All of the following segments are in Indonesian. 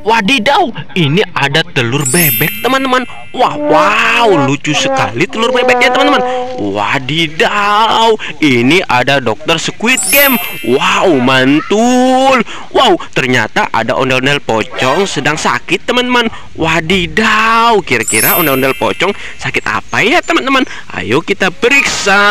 Wadidaw, ini ada telur bebek teman-teman. Wow, lucu sekali telur bebeknya teman-teman. Wadidaw, ini ada dokter Squid Game. Wow, mantul. Wow, ternyata ada ondel-ondel pocong sedang sakit teman-teman. Wadidaw, kira-kira ondel-ondel pocong sakit apa ya teman-teman? Ayo kita periksa.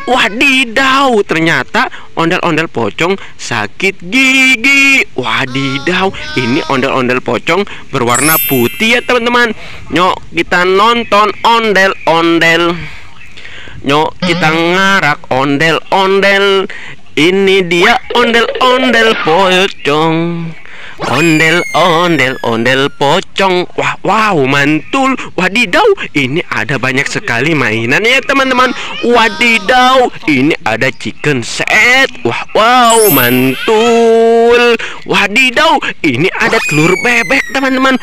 Wadidaw, ternyata ondel-ondel pocong sakit gigi. Wadidaw, ini ondel-ondel pocong berwarna putih ya teman-teman. Nyok kita nonton ondel-ondel. Nyok kita ngarak ondel-ondel. Ini dia ondel-ondel pocong. Ondel pocong. Wow, mantul. Wadidaw, ini ada banyak sekali mainan ya teman-teman. Wadidaw, ini ada chicken set. Wow, mantul. Wadidaw, ini ada telur bebek teman-teman.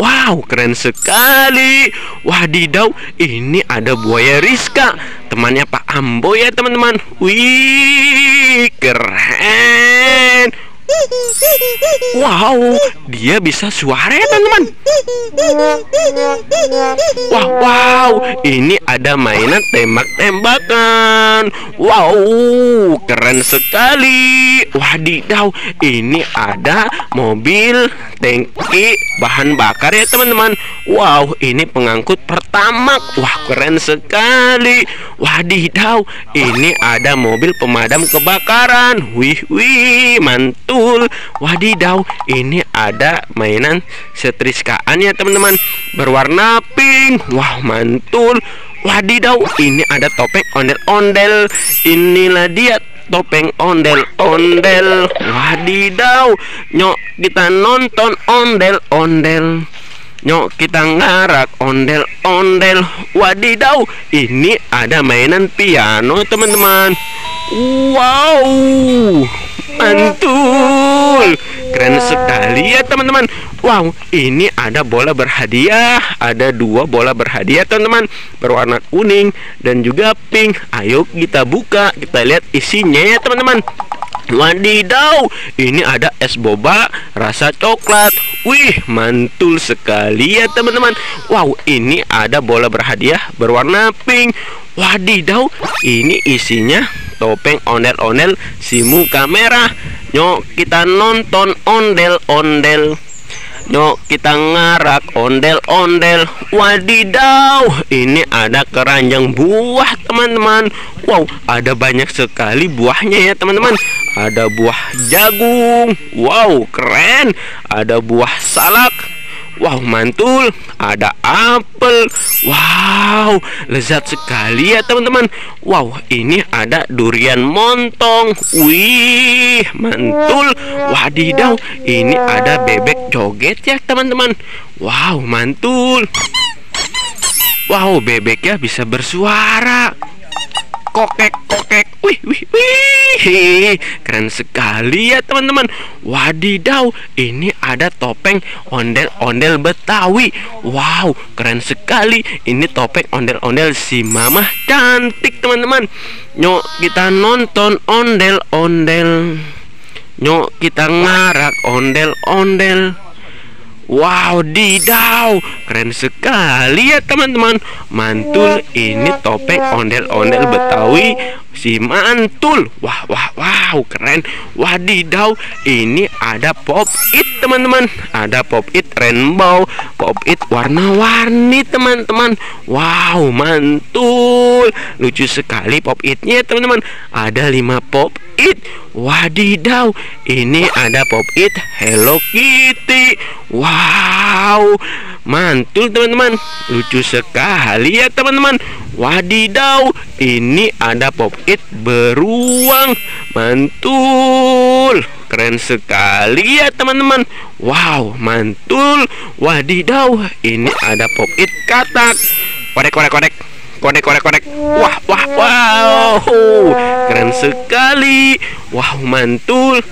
Wow, keren sekali. Wadidaw, ini ada buaya Rizka, temannya Pak Ambo ya teman-teman. Wih, keren. Wow, dia bisa suara ya teman-teman. Wow, ini ada mainan tembak-tembakan. Wow, keren sekali. Wadidaw, ini ada mobil tangki bahan bakar ya teman-teman. Wow, ini pengangkut pertamax. Wah, keren sekali. Wadidaw, ini ada mobil pemadam kebakaran. Wih, mantul. Wadidaw, ini ada mainan setriskaan ya teman-teman, berwarna pink. Wow, mantul. Wadidaw, ini ada topeng ondel-ondel. Inilah dia topeng ondel-ondel. Wadidaw, nyok kita nonton ondel-ondel. Nyok kita ngarak ondel-ondel. Wadidaw, ini ada mainan piano teman-teman. Wow, mantul. Keren sekali ya teman-teman. Wow, ini ada bola berhadiah. Ada 2 bola berhadiah teman-teman, berwarna kuning dan juga pink. Ayo kita buka, kita lihat isinya ya teman-teman. Wadidaw, ini ada es boba rasa coklat. Wih, mantul sekali ya teman-teman. Wow, ini ada bola berhadiah berwarna pink. Wadidaw, ini isinya topeng ondel-ondel si muka merah. Nyok kita nonton ondel-ondel. Nyok kita ngarak ondel-ondel. Wadidaw, ini ada keranjang buah teman-teman. Wow, ada banyak sekali buahnya ya teman-teman. Ada buah jagung. Wow, keren. Ada buah salak. Wow, mantul. Ada apel. Wow, lezat sekali ya teman-teman. Wow, ini ada durian montong. Wih, mantul. Wadidaw, ini ada bebek joget ya teman-teman. Wow, mantul. Wow, bebeknya bisa bersuara. Kokek. Wih. Keren sekali ya teman-teman. Wadidaw, ini ada topeng ondel-ondel Betawi. Wow, keren sekali. Ini topeng ondel-ondel si Mamah cantik teman-teman. Nyok kita nonton ondel-ondel. Nyok kita ngarak ondel-ondel. Wow, didaw, keren sekali ya teman-teman. Mantul, ini topeng ondel-ondel Betawi si mantul. Wow, keren. Wadidaw, ini ada pop it teman-teman. Ada pop it rainbow, pop it warna-warni teman-teman. Wow, mantul. Lucu sekali pop itnya teman-teman. Ada 5 pop it. Wadidaw, ini ada pop it Hello Kitty. Wow, mantul teman-teman. Lucu sekali ya teman-teman. Wadidaw, ini ada pop it beruang. Mantul, keren sekali ya teman-teman. Wow, mantul. Wadidaw, ini ada pop it katak. Korek. Wow, keren sekali. Wow, mantul.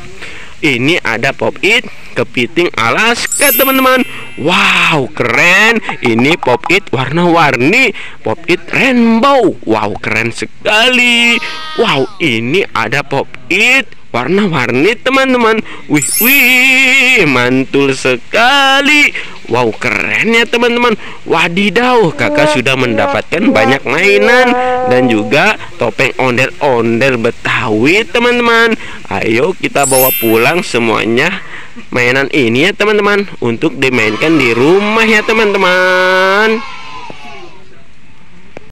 ini ada Pop It kepiting Alaska teman-teman. Wow, keren. Ini Pop It warna-warni, Pop It rainbow. Wow, keren sekali. Wow, ini ada Pop It warna-warni teman-teman. Wih, mantul sekali. Wow, keren ya teman-teman. Wadidaw, kakak sudah mendapatkan banyak mainan dan juga topeng ondel-ondel Betawi teman-teman. Ayo kita bawa pulang semuanya mainan ini ya teman-teman, untuk dimainkan di rumah ya teman-teman.